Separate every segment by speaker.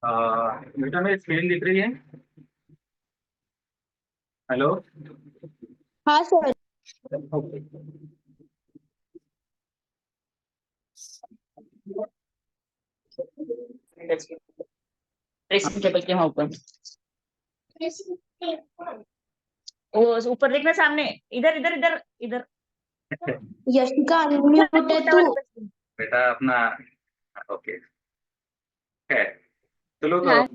Speaker 1: बेटा मेरी स्क्रीन दिख रही है। हेलो।
Speaker 2: हाँ सर।
Speaker 1: ओके।
Speaker 3: ड्रेसिंग टेबल के वहां ऊपर, वो ऊपर देखना सामने, इधर इधर इधर इधर।
Speaker 2: यशिका अनम्यूट है
Speaker 3: मोटा
Speaker 2: तू।
Speaker 3: वाला person।
Speaker 1: बेटा अपना। ओके। है। चलो तो
Speaker 2: हाँ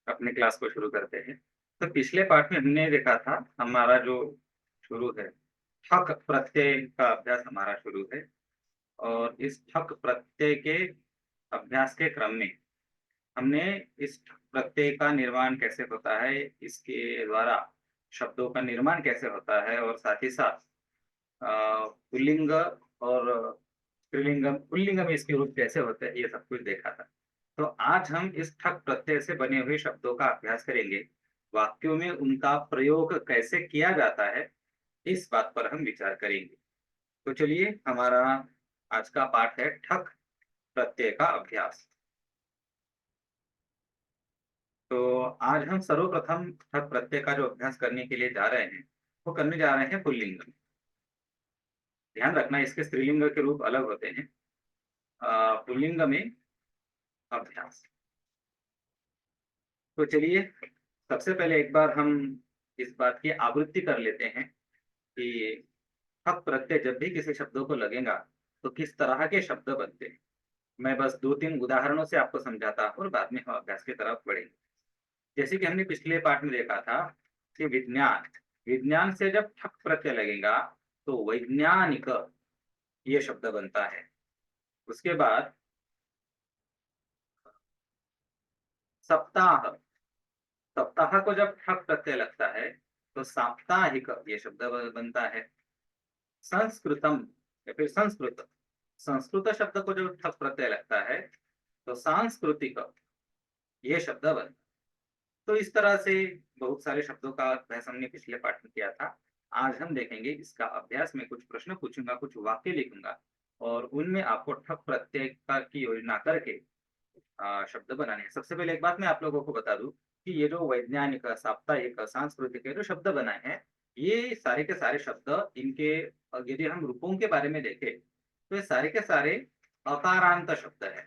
Speaker 1: अपने क्लास को शुरू करते हैं। तो पिछले पार्ट में हमने देखा था, हमारा जो शुरू है, ठक प्रत्यय का अभ्यास हमारा शुरू है। और इस ठक प्रत्यय के अभ्यास के क्रम में हमने इस ठक प्रत्यय का निर्माण कैसे होता है, इसके द्वारा शब्दों का निर्माण कैसे होता है, और साथ ही साथ पुल्लिंग और स्त्रीलिंग पुल्लिंग में इसके रूप कैसे होते हैं, ये सब कुछ देखा था। तो आज हम इस ठक प्रत्यय से बने हुए शब्दों का अभ्यास करेंगे। वाक्यों में उनका प्रयोग कैसे किया जाता है, इस बात पर हम विचार करेंगे। तो चलिए, हमारा आज का पाठ है ठक प्रत्यय का अभ्यास। तो आज हम सर्वप्रथम ठक प्रत्यय का जो अभ्यास करने के लिए जा रहे हैं, वो करने जा रहे हैं पुल्लिंग में। ध्यान रखना, इसके स्त्रीलिंग के रूप अलग होते हैं। पुल्लिंग में अभ्यास। तो चलिए, सबसे पहले एक बार हम इस बात की आवृत्ति कर लेते हैं कि ठक प्रत्यय जब भी किसी शब्दों को लगेगा तो किस तरह के शब्द बनते हैं। मैं बस 2-3 उदाहरणों से आपको समझाता हूँ और बाद में हम अभ्यास की तरफ बढ़ेंगे। जैसे कि हमने पिछले पाठ में देखा था कि विज्ञान, विज्ञान से जब ठक प्रत्यय लगेगा तो वैज्ञानिक ये शब्द बनता है। उसके बाद सप्ताह, सप्ताह को जब ठक प्रत्यय लगता है तो साप्ताहिक ये शब्द बनता है। संस्कृतम या फिर संस्कृत, संस्कृत शब्द को जब ठक प्रत्यय लगता है तो सांस्कृतिक ये शब्द बनता है। तो इस तरह से बहुत सारे शब्दों का अभ्यास हमने पिछले पाठ में किया था। आज हम देखेंगे इसका अभ्यास में कुछ प्रश्न पूछूंगा, कुछ वाक्य लिखूंगा और उनमें आपको ठक प्रत्यय का की योजना करके शब्द बनाने हैं। सबसे पहले एक बात मैं आप लोगों को बता दूं कि ये जो वैज्ञानिक, साप्ताहिक, सांस्कृतिक जो शब्द बनाए हैं, ये सारे के सारे शब्द इनके यदि हम रूपों के बारे में देखें तो ये सारे के सारे अकारांत शब्द है।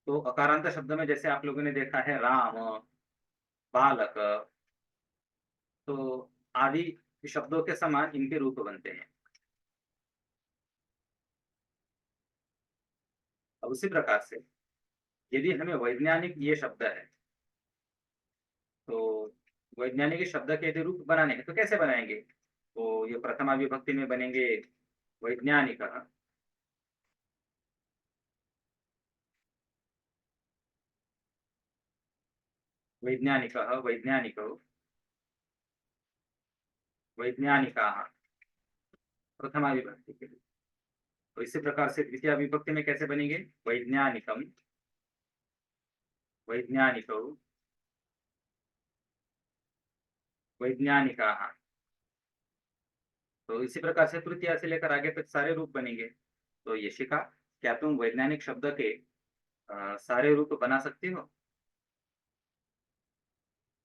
Speaker 1: तो अकारांत शब्द में जैसे आप लोगों ने देखा है राम, बालक, तो आदि शब्दों के समान इनके रूप बनते हैं। अब उसी प्रकार से यदि हमें वैज्ञानिक ये शब्द है तो वैज्ञानिक शब्द के यदि रूप बनाने हैं तो कैसे बनाएंगे? तो ये प्रथमा विभक्ति में बनेंगे वैज्ञानिक, वैज्ञानिक, वैज्ञानिक, वैज्ञानिका प्रथमा विभक्ति के लिए। तो इसी प्रकार से द्वितीय विभक्ति में कैसे बनेंगे? वैज्ञानिकम, वैज्ञानिकौ, वैज्ञानिका। तो इसी प्रकार से तृतीया से लेकर आगे तक सारे रूप बनेंगे। तो यशिका, क्या तुम वैज्ञानिक शब्द के सारे रूप बना सकती हो?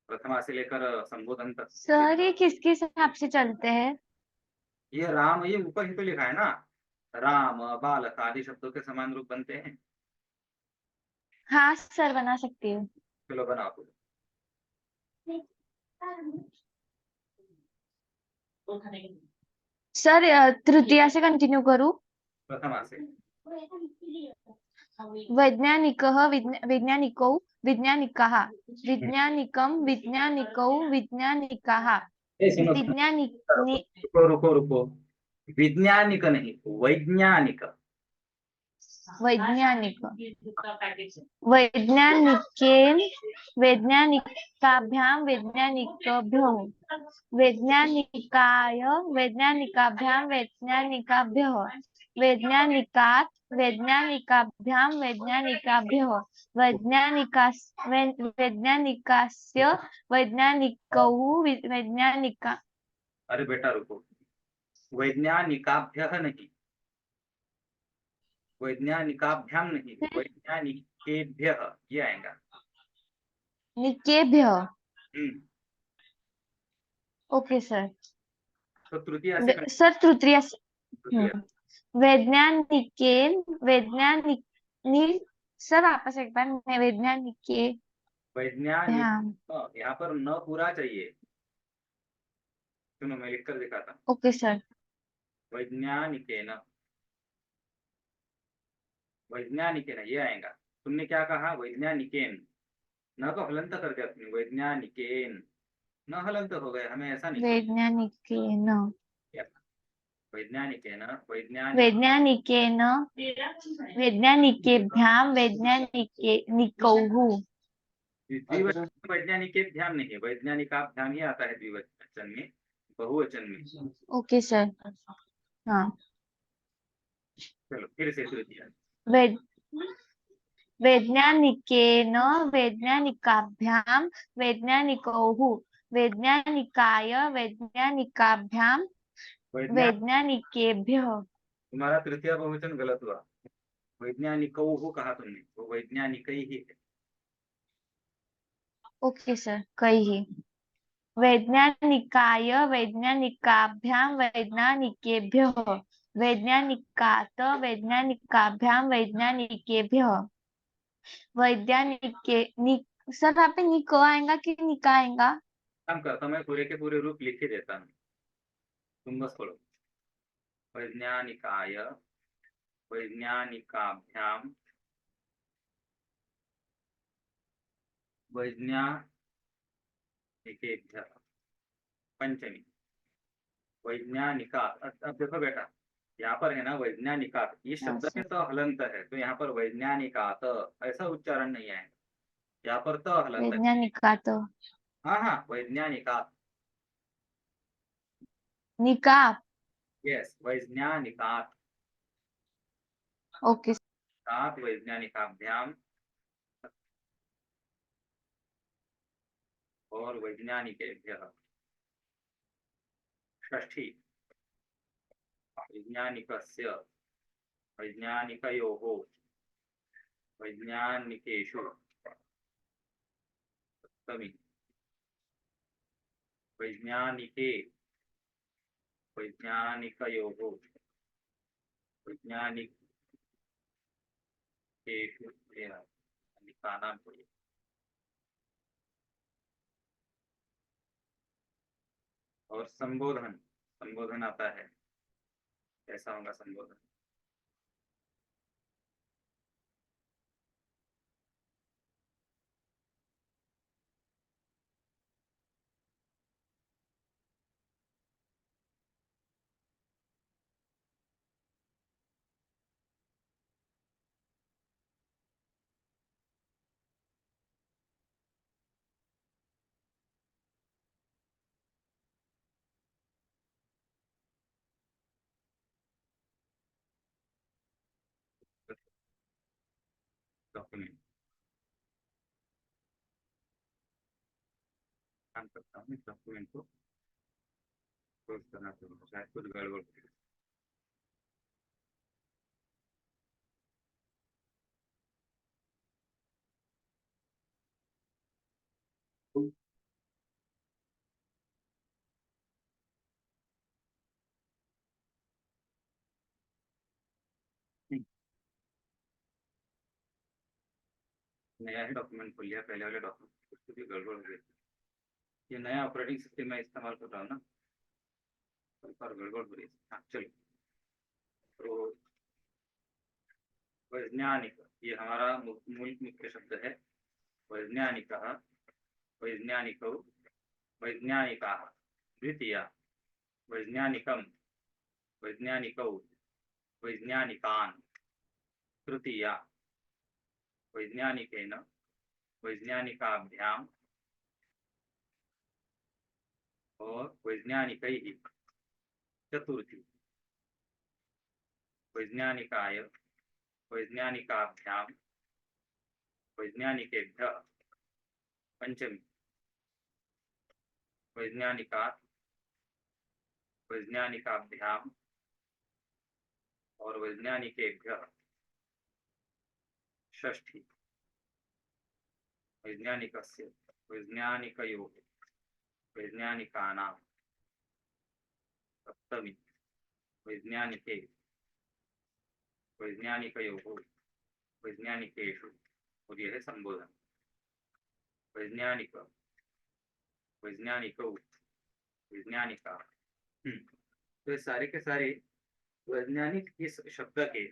Speaker 1: प्रथमा से लेकर संबोधन तक।
Speaker 2: सर ये किसके हिसाब से चलते हैं?
Speaker 1: ये राम, ये ऊपर ही तो लिखा है ना, राम, बालक आदि शब्दों के समान रूप बनते हैं।
Speaker 2: हाँ सर बना सकती हूँ।
Speaker 1: चलो बनाओ तो।
Speaker 2: सर तृतीया से कंटिन्यू करूँ?
Speaker 1: प्रथमा से।
Speaker 2: वैज्ञानिकः वैज्ञानिकौ वैज्ञानिकाः वैज्ञानिकं वैज्ञानिकौ वैज्ञानिकाः
Speaker 1: ए, सुनो सुनो,
Speaker 2: वैज्ञानिक
Speaker 1: रुको रुको रुको, वैज्ञानिक नहीं, वैज्ञानिक।
Speaker 2: वैज्ञानिक वैज्ञानिकेन वैज्ञानिकाभ्यां वैज्ञानिकभ्यो वैज्ञानिकाय वैज्ञानिकाभ्यां वैज्ञानिकाभ्यः वैज्ञानिकात् वैज्ञानिकाभ्यां वैज्ञानिकाभ्यः वैज्ञानिकास्य वैज्ञानिकौ वैज्ञानिका।
Speaker 1: अरे बेटा रुको, वैज्ञानिकाभ्यः नहीं, वैज्ञानिकाभ्याम नहीं, वैज्ञानिकेभ्यः ये आएगा।
Speaker 2: निकेभ्य।
Speaker 1: हम्म।
Speaker 2: Okay sir.
Speaker 1: तो तृतीया से
Speaker 2: सर तृतीया
Speaker 1: तृतीया
Speaker 2: वैज्ञानिकेन वैज्ञानिक सर वापस एक बार वैज्ञानिके
Speaker 1: वैज्ञानिक,
Speaker 2: भ्याम।
Speaker 1: यहाँ पर न पूरा चाहिए। सुनो मैं लिख कर दिखाता।
Speaker 2: Okay sir.
Speaker 1: वैज्ञानिकेन, वैज्ञानिकेन ये आएगा। तुमने क्या कहा? वैज्ञानिकेन। न को हलंत कर दिया तुमने, वैज्ञानिकेन। न हलंत हो गए, हमें ऐसा नहीं करना।
Speaker 2: वैज्ञानिकेन
Speaker 1: वैज्ञानिकेन, वैज्ञानिक
Speaker 2: वैज्ञानिकेन वैज्ञानिकेभ्याम वैज्ञानिके निकौः।
Speaker 1: द्विवचन वैज्ञानिकेभ्याम नहीं, वैज्ञानिकाभ्याम ही आता है द्विवचन में, बहुवचन में।
Speaker 2: Okay sir. हाँ।
Speaker 1: चलो फिर से तृतीया।
Speaker 2: वैज वैज्ञानिकेन वैज्ञानिकाभ्याम वैज्ञानिकौः वैज्ञानिकाय वैज्ञानिकाभ्याम
Speaker 1: वैज्ञानिक,
Speaker 2: वैज्ञानिकेभ्यः।
Speaker 1: तुम्हारा तृतीय बहुवचन गलत हुआ। वैज्ञानिकौ कहा तुमने, वो वैज्ञानिक ही है।
Speaker 2: Okay sir. कैः वैज्ञानिकाय वैज्ञानिकाभ्याम वैज्ञानिकेभ्यः वैज्ञानिकात वैज्ञानिकाभ्याम वैज्ञानिकेभ्यः वैज्ञानिके सर वहाँ पे निको आएगा कि निका आएगा?
Speaker 1: काम करता, मैं पूरे के पूरे रूप लिख के देता हूँ, तुम बस पढ़ो। वैज्ञानिकाय वैज्ञानिकाभ्याम वैज्ञानिकेभ्यः। पंचमी वैज्ञानिका। अब देखो बेटा, यहाँ पर है ना वैज्ञानिका, ये
Speaker 2: हाँ
Speaker 1: शब्द
Speaker 2: सर।
Speaker 1: में तो हलंत है, तो यहाँ पर वैज्ञानिकात ऐसा उच्चारण नहीं है, यहाँ पर तो हलंत है।
Speaker 2: वैज्ञानिकात
Speaker 1: हाँ हाँ, वैज्ञानिकात।
Speaker 2: निका।
Speaker 1: यस, वैज्ञानिकात।
Speaker 2: ओके।
Speaker 1: तात वैज्ञानिकाभ्याम और वैज्ञानिकेभ्यः। षष्ठी वैज्ञानिकस्य वैज्ञानिकयोः वैज्ञानिकेषु। सप्तमी वैज्ञानिके वैज्ञानिकयोः वैज्ञानिकेषु। वैज्ञानिकानां को। और संबोधन, संबोधन आता है, कैसा होगा संबोधन? डॉक्यूमेंट काम करता हूँ, इस डॉक्यूमेंट को क्लोज करना चाहूँगा, शायद कुछ गड़बड़ हो गई। नया ही डॉक्यूमेंट खोल लिया, पहले वाले डॉक्यूमेंट कुछ भी गड़बड़ हो गई। ये नया ऑपरेटिंग सिस्टम मैं इस्तेमाल कर रहा हूँ ना, पर गड़बड़ हो रही है। हाँ चलो, तो वैज्ञानिक ये हमारा मूल मुख्य शब्द है। वैज्ञानिकः वैज्ञानिकौ वैज्ञानिकाः। द्वितीया वैज्ञानिकं वैज्ञानिकौ वैज्ञानिकान्। तृतीया वैज्ञानिकेन वैज्ञानिकाभ्याम और वैज्ञानिकैः। चतुर्थी वैज्ञानिकाय वैज्ञानिकाभ्याम वैज्ञानिकेभ्यः। पंचमी वैज्ञानिकात् वैज्ञानिकाभ्याम और वैज्ञानिकेभ्यः। षष्ठी, वैज्ञानिकस्य, वैज्ञानिकयोः, वैज्ञानिकानां, सप्तमी, वैज्ञानिके, वैज्ञानिकयोः, वैज्ञानिकेषु, और यह है संबोधन। वैज्ञानिक, वैज्ञानिकौ, वैज्ञानिका। तो ये सारे के सारे वैज्ञानिक इस शब्द के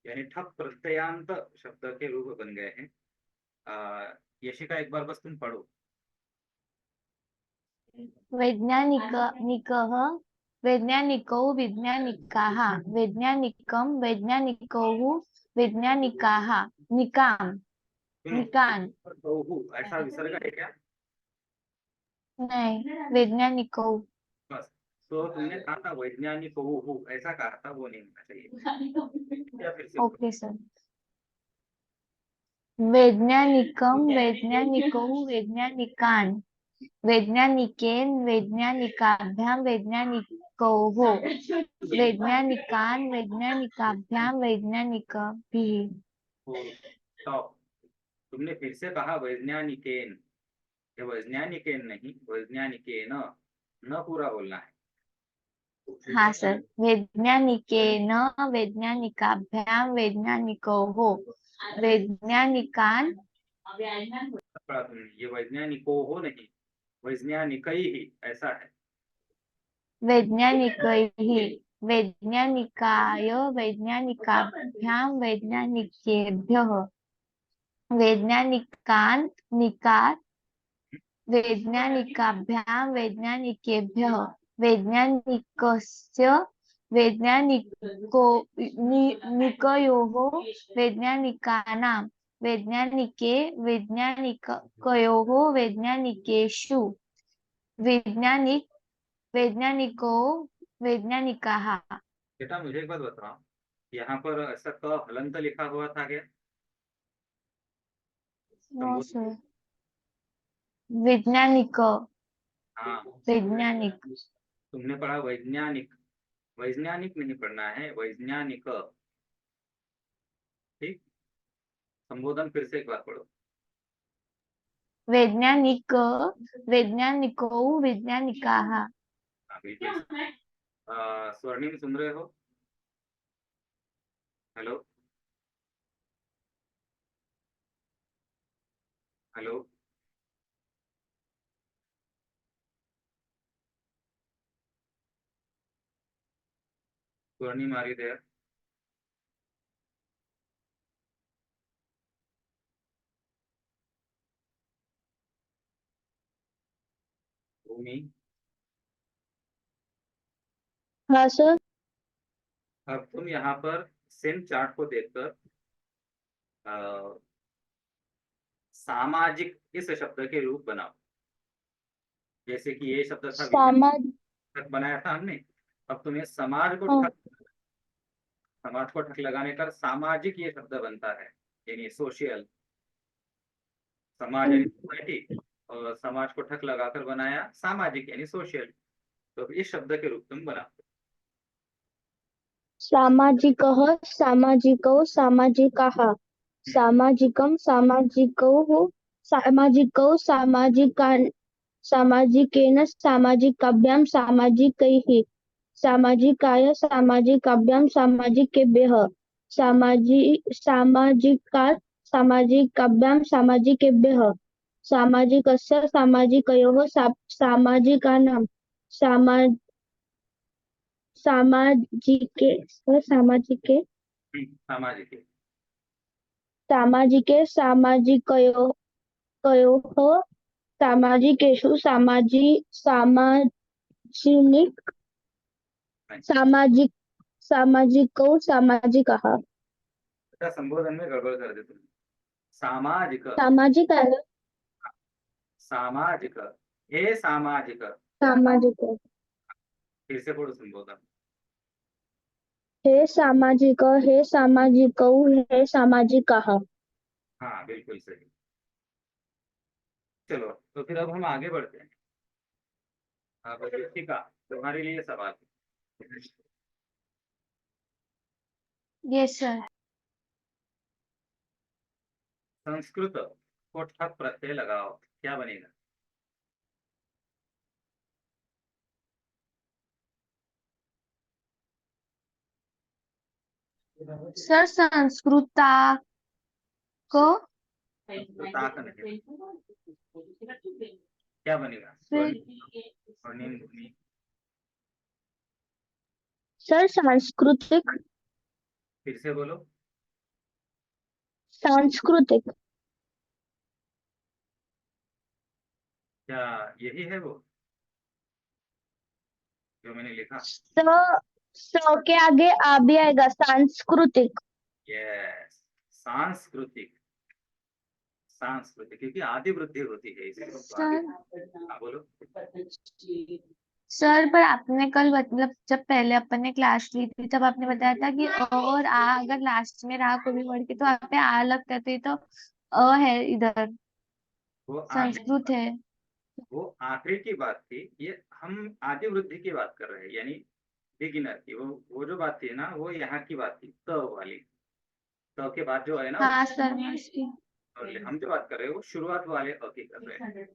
Speaker 1: यानी ठप प्रत्ययांत शब्द के रूप बन गए हैं। यशिका एक बार बस तुम पढ़ो।
Speaker 2: वैज्ञानिकः, वैज्ञानिकौ, वैज्ञानिकाः, वैज्ञानिकं, वैज्ञानिकौः, वैज्ञानिकाः, निकाम, निकान,
Speaker 1: ऐसा विसर्ग है क्या?
Speaker 2: नहीं, वैज्ञानिकौ।
Speaker 1: बस, तो तुमने कहा था वैज्ञानिक हो, ऐसा कहा था, वो नहीं होना चाहिए। या फिर से
Speaker 2: ओके सर। वैज्ञानिकं, वैज्ञानिकौ, वैज्ञानिकान्, वैज्ञानिकेन, वैज्ञानिकाभ्यां, वैज्ञानिकौः, वैज्ञानिकान्, वैज्ञानिकाभ्यां, वैज्ञानिकभिः।
Speaker 1: स्टॉप। तुमने फिर से कहा वैज्ञानिकेन, ये वैज्ञानिकेन नहीं, वैज्ञानिकेन, न पूरा बोलना है।
Speaker 2: हाँ सर, वैज्ञानिकेन, वैज्ञानिकाभ्यां, वैज्ञानिकौः, वैज्ञानिकान्,
Speaker 1: पढ़ा तुमने, ये वैज्ञानिको हो नहीं, वैज्ञानिक ही ऐसा है।
Speaker 2: वैज्ञानिकैः, वैज्ञानिकाय, वैज्ञानिकाभ्यां, वैज्ञानिकेभ्यः, वैज्ञानिकान्, निकात्, वैज्ञानिकाभ्यां, वैज्ञानिकेभ्यः, वैज्ञानिकस्य, निकयोः, वैज्ञानिकानां, वैज्ञानिके, वैज्ञानिकयोः, वैज्ञानिकेषु, वैज्ञानिक, वैज्ञानिको, वैज्ञानिकाः।
Speaker 1: बेटा मुझे एक बात बताओ, यहाँ पर ऐसा क हलंत लिखा हुआ था क्या?
Speaker 2: नो सर, वैज्ञानिक,
Speaker 1: हाँ,
Speaker 2: वैज्ञानिक।
Speaker 1: तुमने पढ़ा वैज्ञानिक, वैज्ञानिक नहीं पढ़ना है, वैज्ञानिक। ठीक, संबोधन फिर से एक बार पढ़ो।
Speaker 2: वैज्ञानिक, वैज्ञानिकौ, वैज्ञानिकाः।
Speaker 1: हाँ, बिल्कुल सही। स्वर्णिम सुन रहे हो? हेलो, हेलो, स्वर्णिम आर यू देयर? भूमि,
Speaker 2: हाँ सर।
Speaker 1: अब तुम यहाँ पर सेम चार्ट को देखकर सामाजिक इस शब्द के रूप बनाओ। जैसे कि ये शब्द था
Speaker 2: समाज,
Speaker 1: ठक बनाया था हमने, अब तुम्हें समाज को
Speaker 2: हाँ।
Speaker 1: ठक, समाज को ठक लगाने पर सामाजिक ये शब्द बनता है, यानी सोशल, समाज यानी सोसाइटी, और समाज को ठक लगाकर बनाया सामाजिक यानी सोशल। तो इस शब्द के रूप तुम बनाओ।
Speaker 2: सामाजिकः, सामाजिकौ, सामाजिकाः, सामाजिकं, सामाजिकौः, सामाजिकौ, सामाजिकान्, सामाजिकेन, सामाजिकाभ्यां, सामाजिकैः, सामाजिकाय, सामाजिकाभ्यां, सामाजिकेभ्यः, सामाजिकात्, सामाजिकाभ्यां, सामाजिकेभ्यः, सामाजिकस्य, सामाजिकयोः, सामाजिकानां, सामाजिके, सामाजिके,
Speaker 1: सामाजिक,
Speaker 2: सामाजिके, सामाजिकयोः, सामाजिकेषु, सामाजिक, सामाजिक, सामाजिकौ, सामाजिकाः।
Speaker 1: संबोधन में गड़बड़ कर दे तुम। सामाजिक,
Speaker 2: सामाजिक है ना?
Speaker 1: सामाजिक, हे सामाजिक।
Speaker 2: सामाजिक,
Speaker 1: फिर से पढ़ो संबोधन।
Speaker 2: हे सामाजिक, हे सामाजिकौ, हे सामाजिकाः।
Speaker 1: हाँ बिल्कुल सही। चलो तो फिर अब हम आगे बढ़ते हैं। अब ऋतिका, तुम्हारे लिए सवाल।
Speaker 2: Yes sir.
Speaker 1: संस्कृत को ठक प्रत्यय लगाओ, क्या बनेगा?
Speaker 2: सर संस्कृता को
Speaker 1: संस्कृता का नहीं, क्या बनेगा?
Speaker 2: फिर
Speaker 1: स्वर्णिम ध्वनि।
Speaker 3: सर सांस्कृतिक।
Speaker 1: फिर से बोलो।
Speaker 3: सांस्कृतिक।
Speaker 1: क्या यही है वो जो मैंने लिखा?
Speaker 3: स स के आगे आ भी आएगा, सांस्कृतिक।
Speaker 1: यस, सांस्कृतिक। सांस्कृतिक, क्योंकि आदि वृद्धि होती है इसमें तो आगे।
Speaker 2: सर
Speaker 1: हाँ बोलो।
Speaker 2: सर पर आपने कल मतलब जब पहले अपन ने क्लास ली थी तब आपने बताया था कि अ और आ अगर लास्ट में रहा कोई भी वर्ड के तो वहाँ पे आ लगता है, तो ये तो अ है इधर,
Speaker 1: वो
Speaker 2: संस्कृत है।
Speaker 1: वो आखिरी की बात थी, ये हम आदि वृद्धि की बात कर रहे हैं, यानी बिगिनर की। वो जो बात थी ना, वो यहाँ की बात थी, त वाली। त के बाद जो है ना,
Speaker 2: हाँ सर मैं उसकी
Speaker 1: और हम जो बात कर रहे हैं वो शुरुआत वाले अ की कर रहे हैं,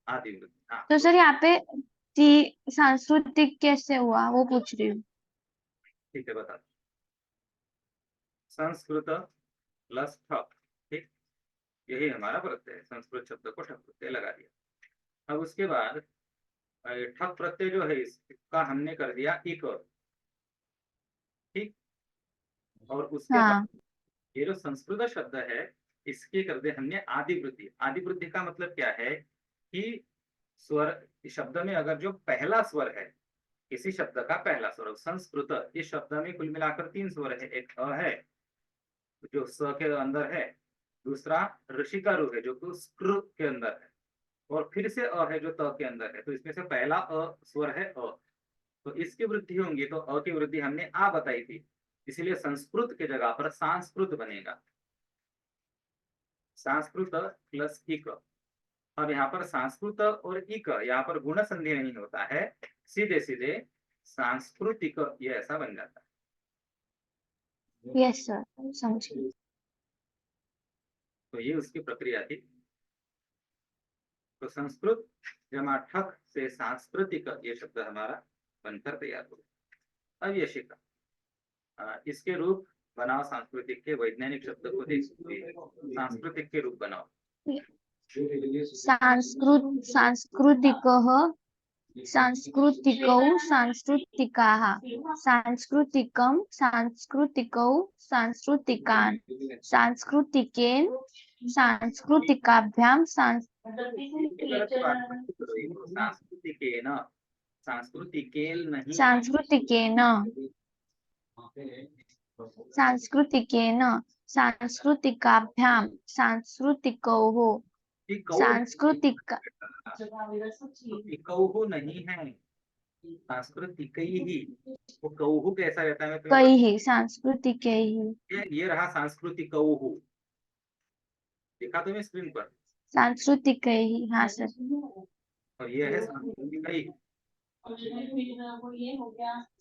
Speaker 1: आदि वृद्धि। हाँ
Speaker 2: तो सर यहाँ पे सांस्कृतिक कैसे हुआ वो पूछ रही हूँ।
Speaker 1: ठीक है, बता। संस्कृत प्लस ठक, ठीक, यही हमारा प्रत्यय है। संस्कृत शब्द को ठक प्रत्यय लगा दिया। अब उसके बाद ठक प्रत्यय जो है इसका हमने कर दिया इक, ठीक। और उसके बाद
Speaker 2: हाँ
Speaker 1: ये जो संस्कृत शब्द है इसके कर दिया हमने आदि वृद्धि। आदि वृद्धि का मतलब क्या है कि स्वर, शब्द में अगर जो पहला स्वर है, किसी शब्द का पहला स्वर, संस्कृत इस शब्द में कुल मिलाकर 3 स्वर है। एक अ है जो स के अंदर है, दूसरा ऋषि का रू है जो कि स्कृ के अंदर है, और फिर से अ है जो त के अंदर है। तो इसमें से पहला अ स्वर है अ, तो इसकी वृद्धि होंगी, तो अ की वृद्धि हमने आ बताई थी, इसीलिए संस्कृत के जगह पर सांस्कृत बनेगा। संस्कृत प्लस इक। अब यहाँ पर संस्कृत और इक, यहाँ पर गुण संधि नहीं होता है, सीधे सीधे सांस्कृतिक ये ऐसा बन जाता है।
Speaker 2: यस सर समझ गई।
Speaker 1: तो ये उसकी प्रक्रिया थी। तो संस्कृत जमा ठक से सांस्कृतिक ये शब्द हमारा बनकर तैयार हुआ। अब ये शिका, इसके रूप बनाओ, सांस्कृतिक के वैज्ञानिक शब्द को देखो, सांस्कृतिक के रूप बनाओ।
Speaker 2: सांस्कृतिकः सांस्कृतिकौ सांस्कृतिकाः सांस्कृतिकं सांस्कृतिकौ सांस्कृतिकान् सांस्कृतिकेन सांस्कृतिकाभ्यां
Speaker 1: इस तरह की बात मत करो, ये सांस्कृतिकेन, सांस्कृतिकेल नहीं।
Speaker 2: सांस्कृतिकेन सांस्कृतिकेन सांस्कृतिकाभ्यां सांस्कृतिकौः
Speaker 1: टिकऊ
Speaker 2: सांस्कृतिक
Speaker 1: टिकऊ नहीं है, सांस्कृतिक ही। वो कऊ कैसा रहता है मैं तुम्हें
Speaker 2: कई ही सांस्कृतिक ही
Speaker 1: ये रहा सांस्कृतिक, देखा तुम्हें स्क्रीन पर,
Speaker 2: सांस्कृतिक ही हाँ सर।
Speaker 1: और ये है सांस्कृतिक ही।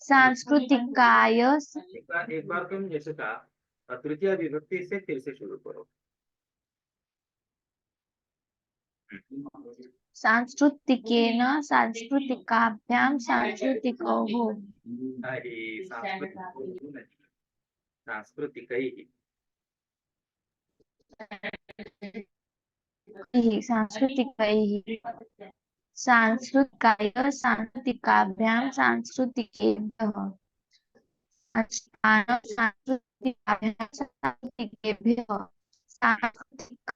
Speaker 2: सांस्कृतिकाय
Speaker 1: एक बार तुम जैसे कहा तृतीय विभक्ति से फिर से शुरू करो।
Speaker 2: सांस्कृतिकेन सांस्कृतिकाभ्यां सांस्कृतिकौः
Speaker 1: अरे सांस्कृतिक नहीं, सांस्कृतिक ही।
Speaker 2: ही सांस्कृतिक ही सांस्कृतिकाय सांस्कृतिकाभ्यां सांस्कृतिकेभ्यः सांस्कृतिकाभ्यां सांस्कृतिकेभ्यः सांस्कृतिक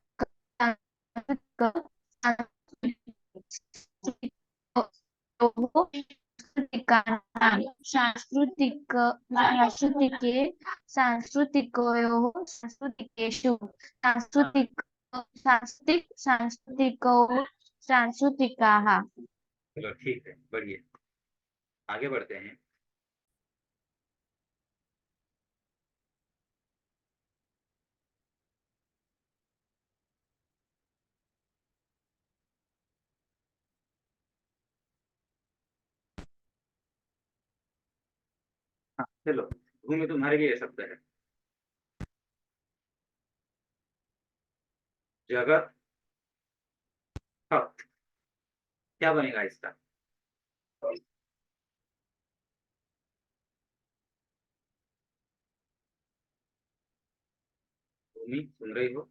Speaker 2: सांस्कृतिक सांस्कृतिके सांस्कृतिकयोः सांस्कृतिकेषु सांस्कृतिक सांस्कृतिकौ सांस्कृतिकाः।
Speaker 1: चलो ठीक है, बढ़िया, आगे बढ़ते हैं। हाँ चलो, भूमि तुम्हारे लिए शब्द है। जगत ठप, क्या बनेगा इसका? भूमि, सुन रही हो?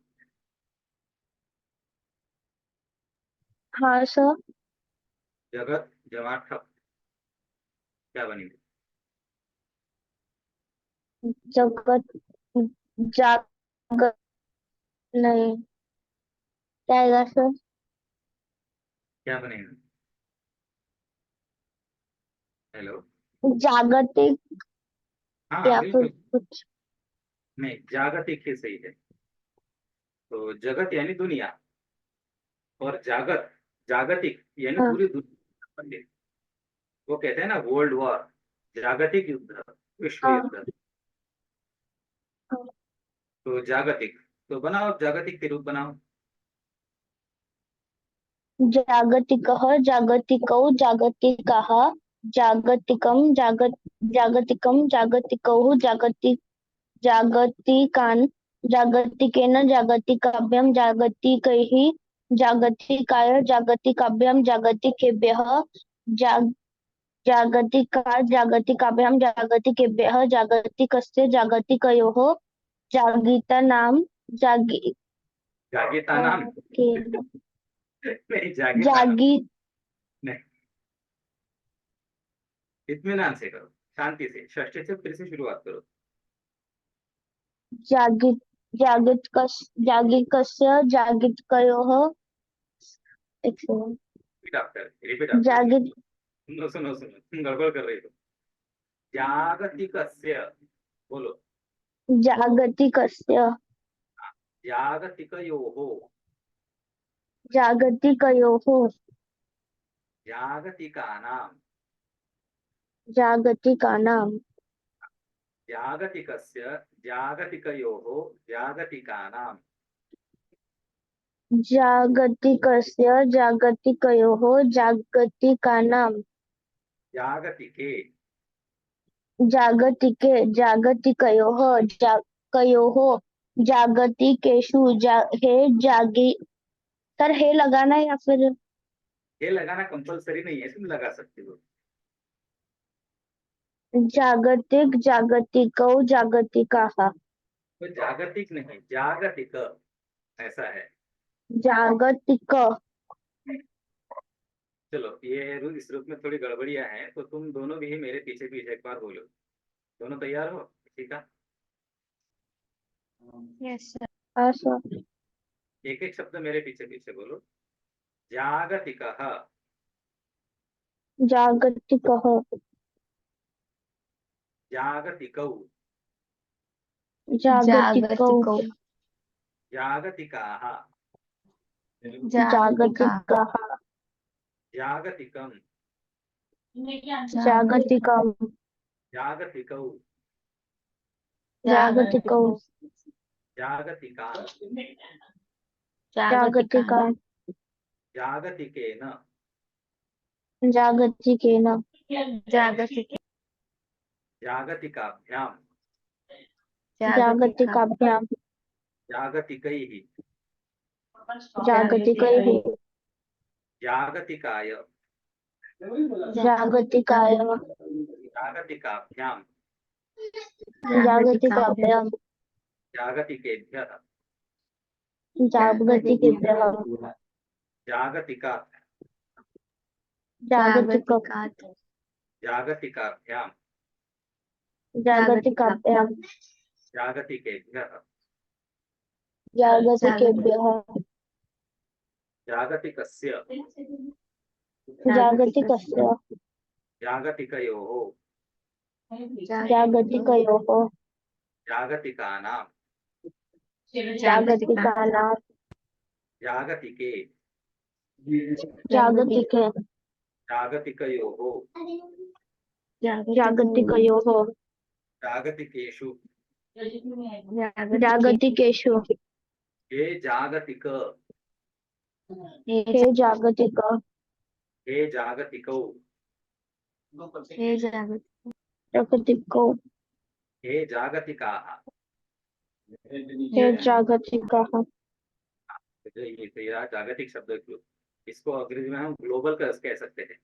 Speaker 3: हाँ सर।
Speaker 1: जगत जमा ठप, क्या बनेगी?
Speaker 3: जगत जागत नहीं, क्या आएगा सर?
Speaker 1: क्या बनेगा? हेलो।
Speaker 3: जागतिक
Speaker 1: हाँ
Speaker 3: या फिर
Speaker 1: बिल्कुल।
Speaker 3: कुछ।
Speaker 1: नहीं, जागतिक ही सही है। तो जगत यानी दुनिया, और जागत जागतिक यानी
Speaker 3: हाँ
Speaker 1: पूरी दुनिया से संबंधित। वो कहते हैं ना वर्ल्ड वॉर, जागतिक युद्ध, विश्व
Speaker 3: हाँ
Speaker 1: युद्ध।
Speaker 3: हाँ।
Speaker 1: तो जागतिक, तो बनाओ जागतिक के रूप बनाओ।
Speaker 3: जागतिकः जागतिकौ जागतिकाः जागतिकं जागतिकं जागतिकौ जागतिकान् जागतिकेन जागतिकाभ्यां जागतिकैः जागतिकाय जागतिकाभ्यां जागतिकेभ्यः जाग जागतिकात् जागतिकाभ्यां जागतिकेभ्यः जागतिकस्य जागतिकयोः जागतिकानां जागि
Speaker 1: जागीता नाम
Speaker 3: जागि
Speaker 1: नहीं, जागीता नाम
Speaker 3: जागि
Speaker 1: नहीं। इत्मीनान से करो, शांति से, षष्ठी से फिर से शुरुआत करो।
Speaker 3: जागि जागतिकस्य जागतिकयोः एक सेकंड।
Speaker 1: Repeat after me.
Speaker 3: जागि
Speaker 1: सुनो सुनो सुनो, तुम गड़बड़ कर रही हो। जागतिकस्य, बोलो।
Speaker 3: जागतिकस्य
Speaker 1: जागतिकयोः,
Speaker 3: जागतिकयोः
Speaker 1: जागतिकानां,
Speaker 3: जागतिकानां
Speaker 1: जागतिकस्य जागतिकयोः जागतिकानां,
Speaker 3: जागतिकस्य जागतिकयोः जागतिकानां
Speaker 1: जागतिके,
Speaker 3: जागतिके जागतिकयोः कयोः जागतिकेषु हे जागी सर हे लगाना है या फिर
Speaker 1: ये लगाना कंपलसरी नहीं है, तुम लगा सकते हो।
Speaker 3: जागतिक जागतिकौ जागतिकाः
Speaker 1: तो जागतिक नहीं, जागतिक ऐसा है।
Speaker 3: जागतिक
Speaker 1: चलो, इस रूप में थोड़ी गड़बड़ियां हैं, तो तुम दोनों भी मेरे पीछे पीछे एक बार बोलो। दोनों तैयार हो? ठीक है।
Speaker 2: Yes sir.
Speaker 3: अच्छा
Speaker 1: एक एक शब्द मेरे पीछे पीछे बोलो। जागतिकः,
Speaker 3: जागतिकः
Speaker 1: जागतिकौ,
Speaker 3: जागतिकौ
Speaker 2: जागतिकौ
Speaker 1: जागतिकाः,
Speaker 2: जागतिका
Speaker 3: जागतिकाः
Speaker 1: जागतिकं,
Speaker 3: जागतिकं
Speaker 1: जागतिकौ,
Speaker 3: जागतिकौ
Speaker 1: जागतिकान्,
Speaker 2: जागतिका
Speaker 3: जागतिकान्
Speaker 1: जागतिकेन,
Speaker 3: जागतिकेन
Speaker 2: जागतिके
Speaker 1: जागतिकाभ्यां,
Speaker 2: जागतिका
Speaker 3: जागतिकाभ्यां
Speaker 1: जागतिकैः,
Speaker 3: जागतिकैः
Speaker 1: जागतिकाय,
Speaker 3: जागतिकाय
Speaker 1: जागतिकाभ्यां,
Speaker 2: जागतिकाभ्यां
Speaker 3: जागतिकाभ्यां
Speaker 1: जागतिकेभ्यः,
Speaker 3: जागतिकेभ्यः
Speaker 1: जागतिकात्,
Speaker 3: जागतिक
Speaker 2: जागतिकात्
Speaker 1: जागतिकाभ्यां,
Speaker 3: जागतिकाभ्यां
Speaker 1: जागतिकेभ्यः,
Speaker 3: जागतिकेभ्यः
Speaker 1: जागतिकस्य,
Speaker 3: जागतिकस्य
Speaker 1: जागतिकयोः,
Speaker 3: जागतिकयोः
Speaker 1: जागतिकानां,
Speaker 2: जागतिका
Speaker 3: जागतिकानां
Speaker 1: जागतिके,
Speaker 3: जागतिके
Speaker 1: जागतिकयोः,
Speaker 3: जागतिकयोः
Speaker 1: जागतिकेषु,
Speaker 3: जागतिकेषु
Speaker 1: हे जागतिक,
Speaker 3: हे जागतिक
Speaker 1: हे जागतिकौ,
Speaker 2: हे जागतिक
Speaker 3: जागतिकौ
Speaker 1: हे जागतिकाः,
Speaker 3: हे जागतिकाः
Speaker 1: तो ये रहा जागतिक शब्द ग्रुप। इसको अंग्रेजी में हम ग्लोबल कह सकते हैं।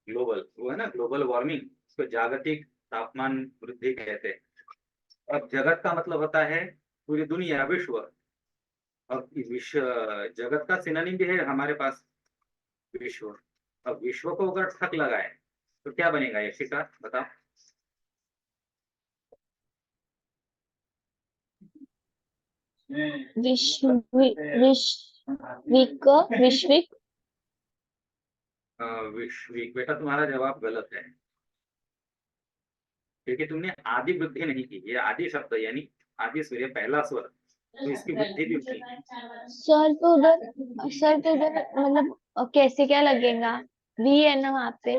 Speaker 1: ग्लोबल वो है ना, ग्लोबल वार्मिंग, इसको जागतिक तापमान वृद्धि कहते हैं। अब जगत का मतलब होता है पूरी दुनिया, विश्व। अब इस विश्व, जगत का सिनोनिम भी है हमारे पास, विश्व। अब विश्व को अगर ठक लगाए तो क्या बनेगा यशिका, बताओ।
Speaker 3: विश्विक
Speaker 1: विश्विक, बेटा तुम्हारा जवाब गलत है, क्योंकि तुमने आदि वृद्धि नहीं की। ये आदि शब्द यानी आदि स्वर, ये पहला स्वर, तो इसकी वृद्धि भी होगी।
Speaker 3: सर तो उधर मतलब कैसे क्या लगेगा, वी है ना वहाँ पे।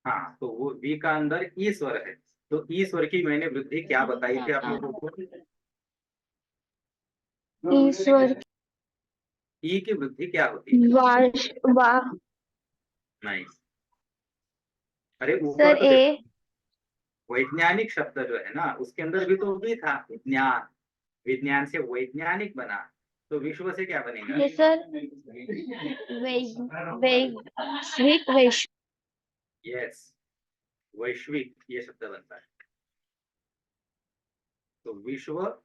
Speaker 1: हाँ, तो वो वी का अंदर ई स्वर है, तो ई स्वर की मैंने वृद्धि क्या बताई थी आप लोगों को।
Speaker 3: ईश्वर
Speaker 1: ई की वृद्धि क्या होती है। नहीं, अरे ऊपर
Speaker 3: सर
Speaker 1: तो
Speaker 3: ए
Speaker 1: देखो, वैज्ञानिक शब्द जो है ना उसके अंदर भी तो वी था, विज्ञान। विज्ञान से वैज्ञानिक बना, तो विश्व से क्या बनेगा।
Speaker 3: ये सर वैश्विक
Speaker 1: यस, वैश्विक ये शब्द बनता है। तो विश्व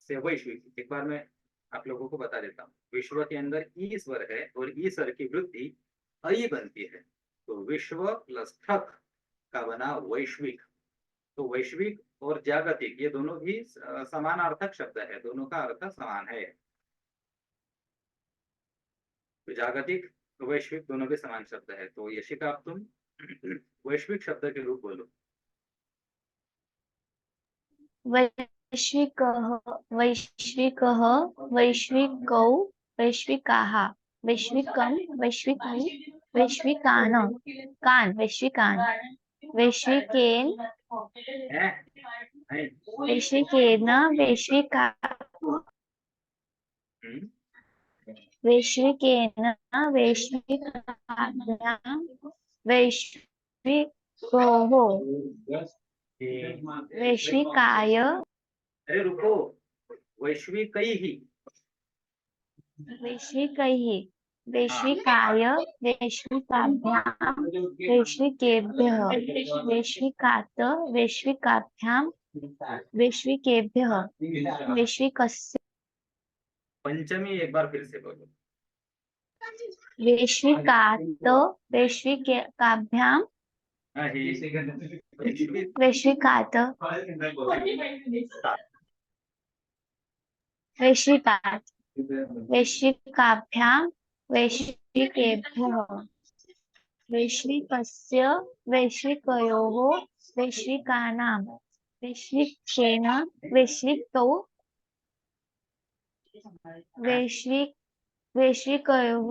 Speaker 1: से वैश्विक, एक बार मैं आप लोगों को बता देता हूँ। विश्व के अंदर ई स्वर है और ई स्वर की वृद्धि अई बनती है, तो विश्व प्लस ठक का बना वैश्विक। तो वैश्विक और जागतिक ये दोनों भी समानार्थक शब्द है, दोनों का अर्थ समान है। तो जागतिक वैश्विक दोनों के समान शब्द है। तो यशिका अब तुम वैश्विक शब्द के रूप बोलो।
Speaker 3: वैश्विकः वैश्विकः वैश्विकौ वैश्विकाः वैश्विकं वैश्विकी वैश्विकान् कान् वैश्विकान् वैश्विकेन
Speaker 1: है? है?
Speaker 3: वैश्विकेन वैश्विका
Speaker 1: हम्म,
Speaker 3: वैश्विकेन वैश्विकाभ्यां वैश्विकोः
Speaker 1: ठीक।
Speaker 3: वैश्विकाय
Speaker 1: अरे रुको, वैश्विक ही।
Speaker 3: वैश्विकैः
Speaker 1: हाँ,
Speaker 3: वैश्विकाय वैश्विकाभ्यां वैश्विकेभ्यः वैश्विकात् वैश्विकाभ्यां वैश्विकेभ्यः वैश्विकस्य
Speaker 1: पंचमी एक बार फिर से बोलो।
Speaker 3: वैश्विकात् वैश्विकाभ्यां
Speaker 1: नहीं, वैश्विक
Speaker 3: वैश्विकात् वैश्विकात् वैश्विकाभ्यां वैश्विकेभ्यः वैश्विकस्य वैश्विकयोः वैश्विकानां वैश्विकेन वैश्विकौ वैश्विकयोः।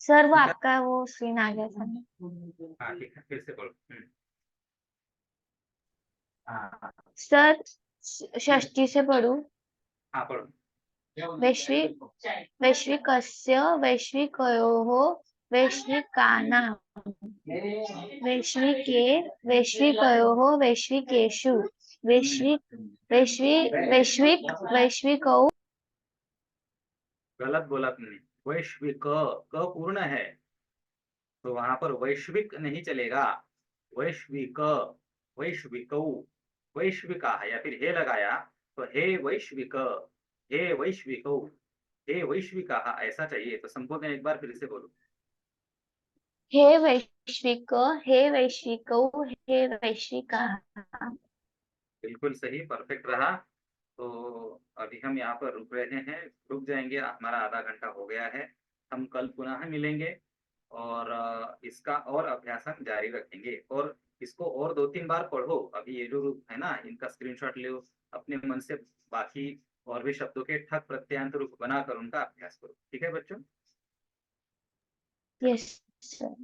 Speaker 3: सर वो आपका वो सीन आ गया था।
Speaker 1: हाँ ठीक है, फिर से बोलो।
Speaker 3: सर षष्ठी से पढ़ू।
Speaker 1: हाँ पढ़ो।
Speaker 3: वैश्विकस्य वैश्विकयोः वैश्विकानां वैश्विके वैश्विकयोः वैश्विकेषु वैश्विकौ
Speaker 1: गलत बोला तुमने, वैश्विक क पूर्ण है, तो वहां पर वैश्विक नहीं चलेगा। वैश्विक, वैश्विकौ, वैश्विका है, या फिर हे लगाया तो हे वैश्विक, हे वैश्विकौ, हे वैश्विका ऐसा चाहिए। तो संपूर्ण एक बार फिर से बोलो।
Speaker 3: हे वैश्विक हे वैश्विकौ हे वैश्विकाः।
Speaker 1: बिल्कुल सही, परफेक्ट रहा। तो अभी हम यहाँ पर रुक रहे हैं, रुक जाएंगे, हमारा आधा घंटा हो गया है। हम कल पुनः मिलेंगे और इसका और अभ्यास हम जारी रखेंगे। और इसको और 2-3 बार पढ़ो। अभी ये जो रूप है ना, इनका स्क्रीनशॉट लो, अपने मन से बाकी और भी शब्दों के ठक प्रत्यंत रूप बनाकर उनका अभ्यास करो। ठीक है बच्चों।
Speaker 3: Yes sir.